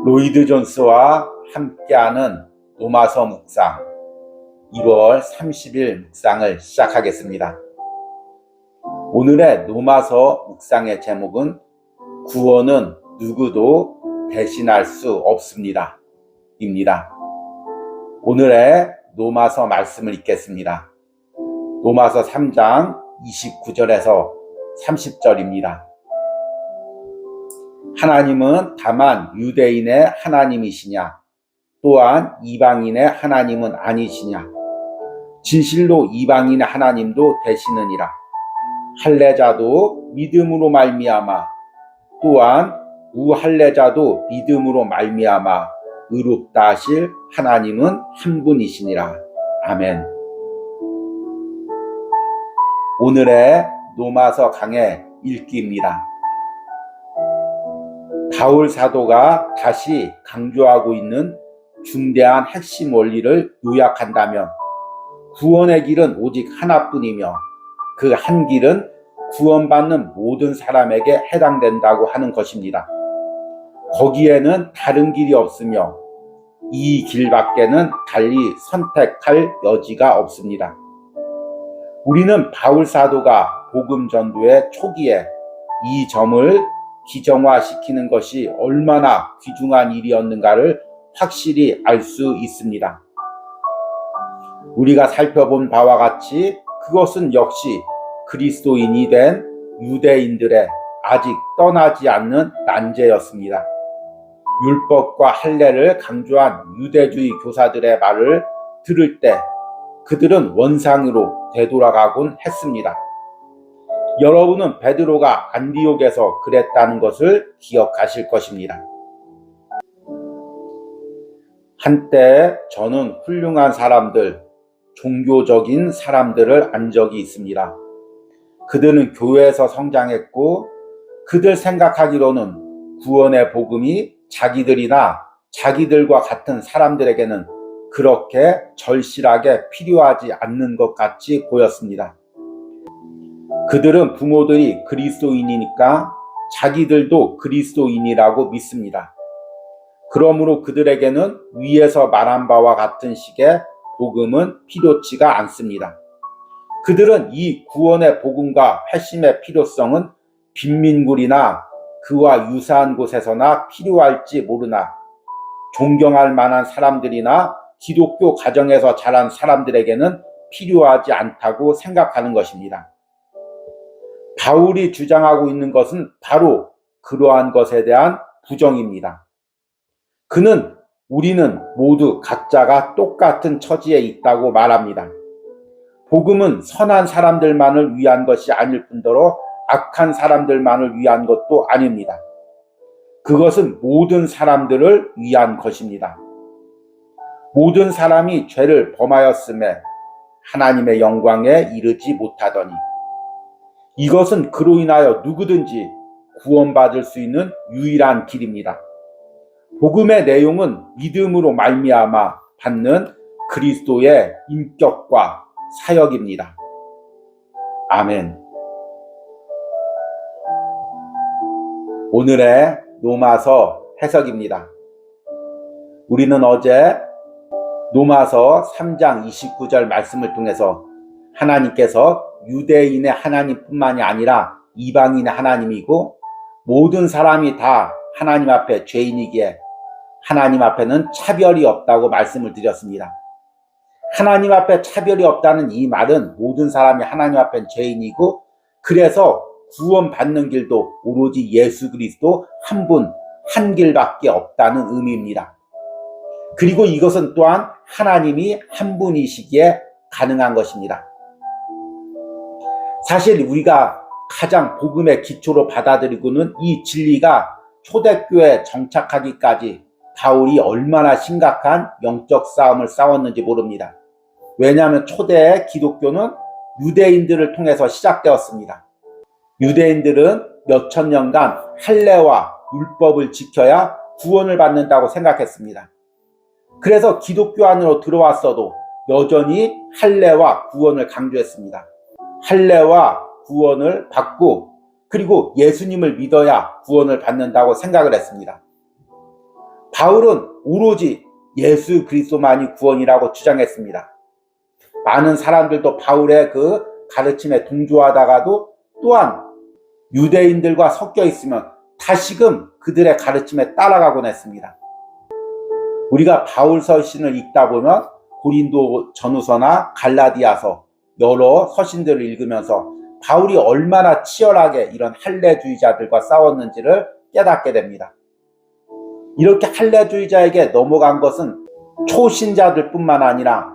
로이드 존스와 함께하는 로마서 묵상 1월 30일 묵상을 시작하겠습니다. 오늘의 로마서 묵상의 제목은 구원은 누구도 대신할 수 없습니다. 입니다. 오늘의 로마서 말씀을 읽겠습니다. 로마서 3장 29절에서 30절입니다. 하나님은 다만 유대인의 하나님이시냐? 또한 이방인의 하나님은 아니시냐? 진실로 이방인의 하나님도 되시느니라. 할례자도 믿음으로 말미암아 또한 무할례자도 믿음으로 말미암아 의롭다 하실 하나님은 한 분이시니라. 아멘. 오늘의 로마서 강의 읽기입니다. 바울 사도가 다시 강조하고 있는 중대한 핵심 원리를 요약한다면 구원의 길은 오직 하나뿐이며 그 한 길은 구원받는 모든 사람에게 해당된다고 하는 것입니다. 거기에는 다른 길이 없으며 이 길밖에는 달리 선택할 여지가 없습니다. 우리는 바울 사도가 복음 전도의 초기에 이 점을 기정화시키는 것이 얼마나 귀중한 일이었는가를 확실히 알 수 있습니다. 우리가 살펴본 바와 같이 그것은 역시 그리스도인이 된 유대인들의 아직 떠나지 않는 난제였습니다. 율법과 할례를 강조한 유대주의 교사들의 말을 들을 때 그들은 원상으로 되돌아가곤 했습니다. 여러분은 베드로가 안디옥에서 그랬다는 것을 기억하실 것입니다. 한때 저는 훌륭한 사람들, 종교적인 사람들을 안 적이 있습니다. 그들은 교회에서 성장했고 그들 생각하기로는 구원의 복음이 자기들이나 자기들과 같은 사람들에게는 그렇게 절실하게 필요하지 않는 것 같이 보였습니다. 그들은 부모들이 그리스도인이니까 자기들도 그리스도인이라고 믿습니다. 그러므로 그들에게는 위에서 말한 바와 같은 식의 복음은 필요치가 않습니다. 그들은 이 구원의 복음과 회심의 필요성은 빈민굴이나 그와 유사한 곳에서나 필요할지 모르나 존경할 만한 사람들이나 기독교 가정에서 자란 사람들에게는 필요하지 않다고 생각하는 것입니다. 바울이 주장하고 있는 것은 바로 그러한 것에 대한 부정입니다. 그는 우리는 모두 각자가 똑같은 처지에 있다고 말합니다. 복음은 선한 사람들만을 위한 것이 아닐 뿐더러 악한 사람들만을 위한 것도 아닙니다. 그것은 모든 사람들을 위한 것입니다. 모든 사람이 죄를 범하였음에 하나님의 영광에 이르지 못하더니 이것은 그로 인하여 누구든지 구원받을 수 있는 유일한 길입니다. 복음의 내용은 믿음으로 말미암아 받는 그리스도의 인격과 사역입니다. 아멘. 오늘의 로마서 해석입니다. 우리는 어제 로마서 3장 29절 말씀을 통해서 하나님께서 유대인의 하나님뿐만이 아니라 이방인의 하나님이고 모든 사람이 다 하나님 앞에 죄인이기에 하나님 앞에는 차별이 없다고 말씀을 드렸습니다. 하나님 앞에 차별이 없다는 이 말은 모든 사람이 하나님 앞엔 죄인이고 그래서 구원받는 길도 오로지 예수 그리스도 한 분, 한 길밖에 없다는 의미입니다. 그리고 이것은 또한 하나님이 한 분이시기에 가능한 것입니다. 사실 우리가 가장 복음의 기초로 받아들이고는 이 진리가 초대교회에 정착하기까지 바울이 얼마나 심각한 영적 싸움을 싸웠는지 모릅니다. 왜냐하면 초대의 기독교는 유대인들을 통해서 시작되었습니다. 유대인들은 몇천 년간 할례와 율법을 지켜야 구원을 받는다고 생각했습니다. 그래서 기독교 안으로 들어왔어도 여전히 할례와 구원을 강조했습니다. 할례와 구원을 받고 그리고 예수님을 믿어야 구원을 받는다고 생각을 했습니다. 바울은 오로지 예수 그리스도만이 구원이라고 주장했습니다. 많은 사람들도 바울의 그 가르침에 동조하다가도 또한 유대인들과 섞여 있으면 다시금 그들의 가르침에 따라가곤 했습니다. 우리가 바울 서신을 읽다 보면 고린도 전후서나 갈라디아서 여러 서신들을 읽으면서 바울이 얼마나 치열하게 이런 할례주의자들과 싸웠는지를 깨닫게 됩니다. 이렇게 할례주의자에게 넘어간 것은 초신자들 뿐만 아니라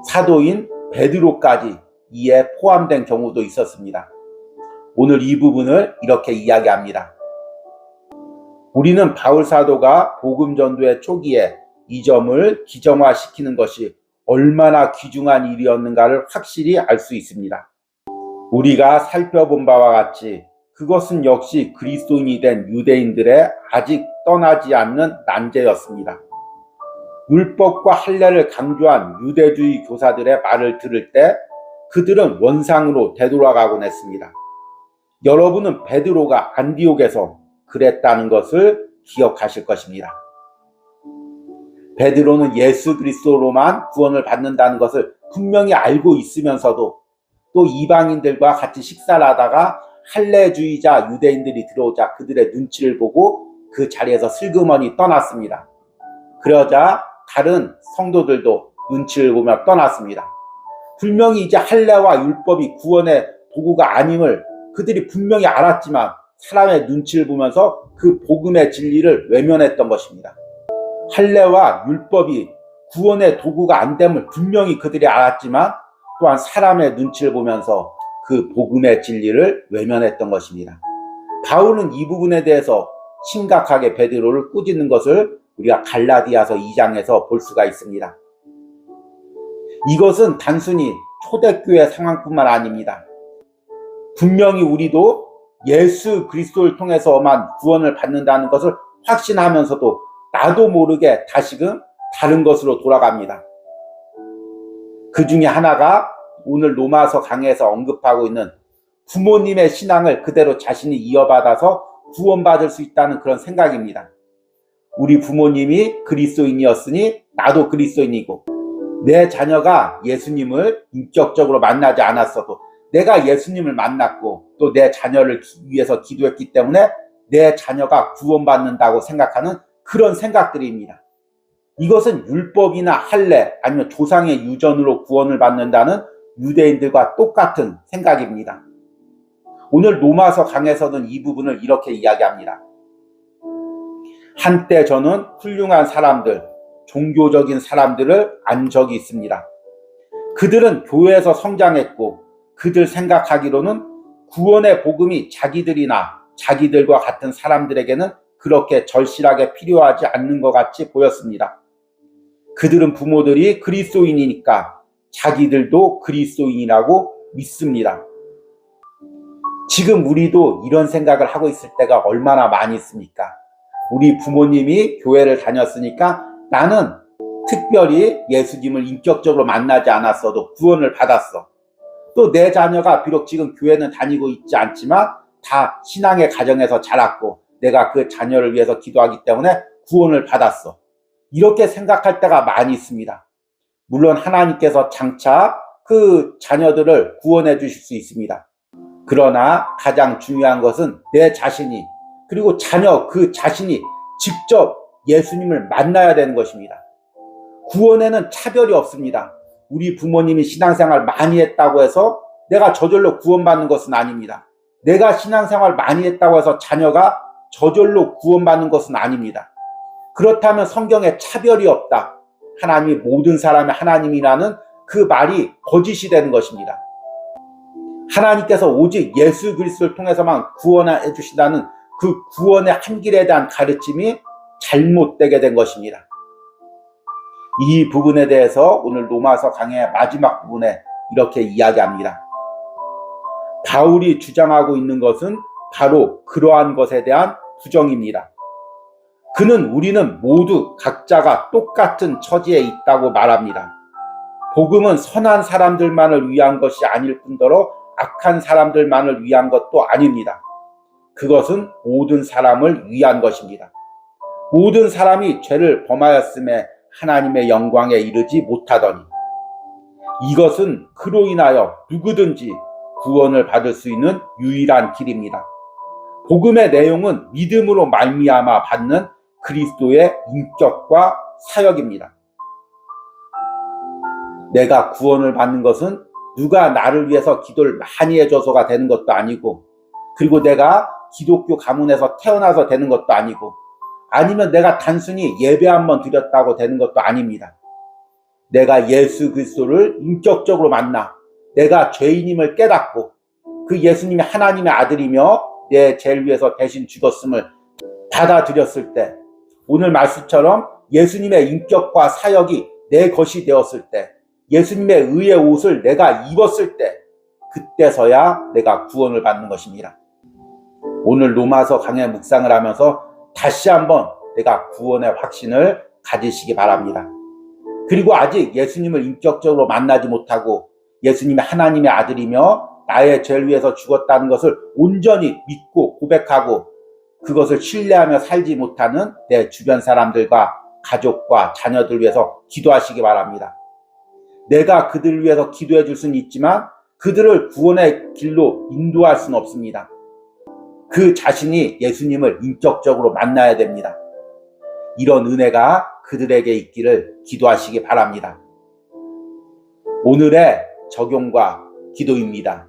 사도인 베드로까지 이에 포함된 경우도 있었습니다. 오늘 이 부분을 이렇게 이야기합니다. 우리는 바울 사도가 복음 전도의 초기에 이 점을 기정화시키는 것이 얼마나 귀중한 일이었는가를 확실히 알 수 있습니다. 우리가 살펴본 바와 같이 그것은 역시 그리스도인이 된 유대인들의 아직 떠나지 않는 난제였습니다. 율법과 할례를 강조한 유대주의 교사들의 말을 들을 때 그들은 원상으로 되돌아가곤 했습니다. 여러분은 베드로가 안디옥에서 그랬다는 것을 기억하실 것입니다. 베드로는 예수 그리스도로만 구원을 받는다는 것을 분명히 알고 있으면서도 또 이방인들과 같이 식사를 하다가 할례주의자 유대인들이 들어오자 그들의 눈치를 보고 그 자리에서 슬그머니 떠났습니다. 그러자 다른 성도들도 눈치를 보며 떠났습니다. 분명히 이제 할례와 율법이 구원의 도구가 아님을 그들이 분명히 알았지만 사람의 눈치를 보면서 그 복음의 진리를 외면했던 것입니다. 할례와 율법이 구원의 도구가 안 됨을 분명히 그들이 알았지만 또한 사람의 눈치를 보면서 그 복음의 진리를 외면했던 것입니다. 바울은 이 부분에 대해서 심각하게 베드로를 꾸짖는 것을 우리가 갈라디아서 2장에서 볼 수가 있습니다. 이것은 단순히 초대교회 상황뿐만 아닙니다. 분명히 우리도 예수 그리스도를 통해서만 구원을 받는다는 것을 확신하면서도 나도 모르게 다시금 다른 것으로 돌아갑니다. 그 중에 하나가 오늘 로마서 강해에서 언급하고 있는 부모님의 신앙을 그대로 자신이 이어받아서 구원받을 수 있다는 그런 생각입니다. 우리 부모님이 그리스도인이었으니 나도 그리스도인이고, 내 자녀가 예수님을 인격적으로 만나지 않았어도 내가 예수님을 만났고 또 내 자녀를 위해서 기도했기 때문에 내 자녀가 구원받는다고 생각하는 그런 생각들입니다. 이것은 율법이나 할례 아니면 조상의 유전으로 구원을 받는다는 유대인들과 똑같은 생각입니다. 오늘 로마서 강에서는 이 부분을 이렇게 이야기합니다. 한때 저는 훌륭한 사람들, 종교적인 사람들을 안 적이 있습니다. 그들은 교회에서 성장했고 그들 생각하기로는 구원의 복음이 자기들이나 자기들과 같은 사람들에게는 그렇게 절실하게 필요하지 않는 것 같이 보였습니다. 그들은 부모들이 그리스도인이니까 자기들도 그리스도인이라고 믿습니다. 지금 우리도 이런 생각을 하고 있을 때가 얼마나 많이 있습니까? 우리 부모님이 교회를 다녔으니까 나는 특별히 예수님을 인격적으로 만나지 않았어도 구원을 받았어. 또 내 자녀가 비록 지금 교회는 다니고 있지 않지만 다 신앙의 가정에서 자랐고 내가 그 자녀를 위해서 기도하기 때문에 구원을 받았어. 이렇게 생각할 때가 많이 있습니다. 물론 하나님께서 장차 그 자녀들을 구원해 주실 수 있습니다. 그러나 가장 중요한 것은 내 자신이 그리고 자녀 그 자신이 직접 예수님을 만나야 되는 것입니다. 구원에는 차별이 없습니다. 우리 부모님이 신앙생활 많이 했다고 해서 내가 저절로 구원받는 것은 아닙니다. 내가 신앙생활 많이 했다고 해서 자녀가 저절로 구원받는 것은 아닙니다. 그렇다면 성경에 차별이 없다. 하나님이 모든 사람의 하나님이라는 그 말이 거짓이 되는 것입니다. 하나님께서 오직 예수 그리스도를 통해서만 구원해 주신다는 그 구원의 한 길에 대한 가르침이 잘못되게 된 것입니다. 이 부분에 대해서 오늘 로마서 강의 마지막 부분에 이렇게 이야기합니다. 바울이 주장하고 있는 것은 바로 그러한 것에 대한 부정입니다. 그는 우리는 모두 각자가 똑같은 처지에 있다고 말합니다. 복음은 선한 사람들만을 위한 것이 아닐 뿐더러 악한 사람들만을 위한 것도 아닙니다. 그것은 모든 사람을 위한 것입니다. 모든 사람이 죄를 범하였음에 하나님의 영광에 이르지 못하더니 이것은 그로 인하여 누구든지 구원을 받을 수 있는 유일한 길입니다. 복음의 내용은 믿음으로 말미암아 받는 그리스도의 인격과 사역입니다. 내가 구원을 받는 것은 누가 나를 위해서 기도를 많이 해줘서가 되는 것도 아니고, 그리고 내가 기독교 가문에서 태어나서 되는 것도 아니고, 아니면 내가 단순히 예배 한번 드렸다고 되는 것도 아닙니다. 내가 예수 그리스도를 인격적으로 만나 내가 죄인임을 깨닫고 그 예수님이 하나님의 아들이며 내 죄를 위해서 대신 죽었음을 받아들였을 때, 오늘 말씀처럼 예수님의 인격과 사역이 내 것이 되었을 때, 예수님의 의의 옷을 내가 입었을 때, 그때서야 내가 구원을 받는 것입니다. 오늘 로마서 강해 묵상을 하면서 다시 한번 내가 구원의 확신을 가지시기 바랍니다. 그리고 아직 예수님을 인격적으로 만나지 못하고 예수님이 하나님의 아들이며 나의 죄를 위해서 죽었다는 것을 온전히 믿고 고백하고 그것을 신뢰하며 살지 못하는 내 주변 사람들과 가족과 자녀들 위해서 기도하시기 바랍니다. 내가 그들을 위해서 기도해 줄 수는 있지만 그들을 구원의 길로 인도할 수는 없습니다. 그 자신이 예수님을 인격적으로 만나야 됩니다. 이런 은혜가 그들에게 있기를 기도하시기 바랍니다. 오늘의 적용과 기도입니다.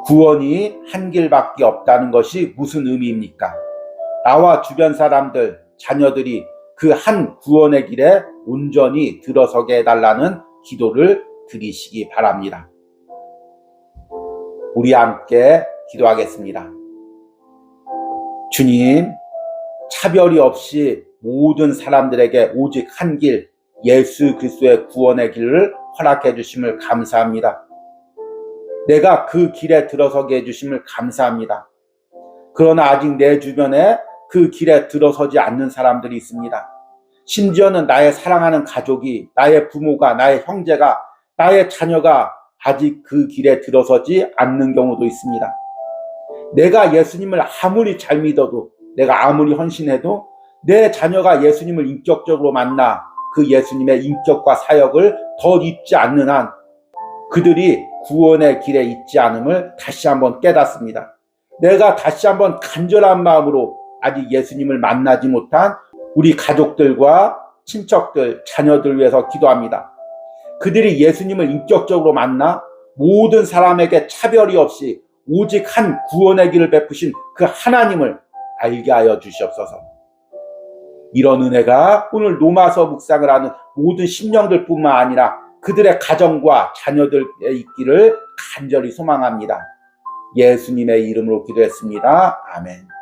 구원이 한 길밖에 없다는 것이 무슨 의미입니까? 나와 주변 사람들, 자녀들이 그 한 구원의 길에 온전히 들어서게 해달라는 기도를 드리시기 바랍니다. 우리 함께 기도하겠습니다. 주님, 차별이 없이 모든 사람들에게 오직 한 길, 예수 그리스도의 구원의 길을 허락해 주심을 감사합니다. 내가 그 길에 들어서게 해주심을 감사합니다. 그러나 아직 내 주변에 그 길에 들어서지 않는 사람들이 있습니다. 심지어는 나의 사랑하는 가족이, 나의 부모가, 나의 형제가, 나의 자녀가 아직 그 길에 들어서지 않는 경우도 있습니다. 내가 예수님을 아무리 잘 믿어도, 내가 아무리 헌신해도 내 자녀가 예수님을 인격적으로 만나 그 예수님의 인격과 사역을 더 잊지 않는 한 그들이 구원의 길에 있지 않음을 다시 한번 깨닫습니다. 내가 다시 한번 간절한 마음으로 아직 예수님을 만나지 못한 우리 가족들과 친척들, 자녀들 위해서 기도합니다. 그들이 예수님을 인격적으로 만나 모든 사람에게 차별이 없이 오직 한 구원의 길을 베푸신 그 하나님을 알게 하여 주시옵소서. 이런 은혜가 오늘 로마서 묵상을 하는 모든 심령들뿐만 아니라 그들의 가정과 자녀들에 있기를 간절히 소망합니다. 예수님의 이름으로 기도했습니다. 아멘.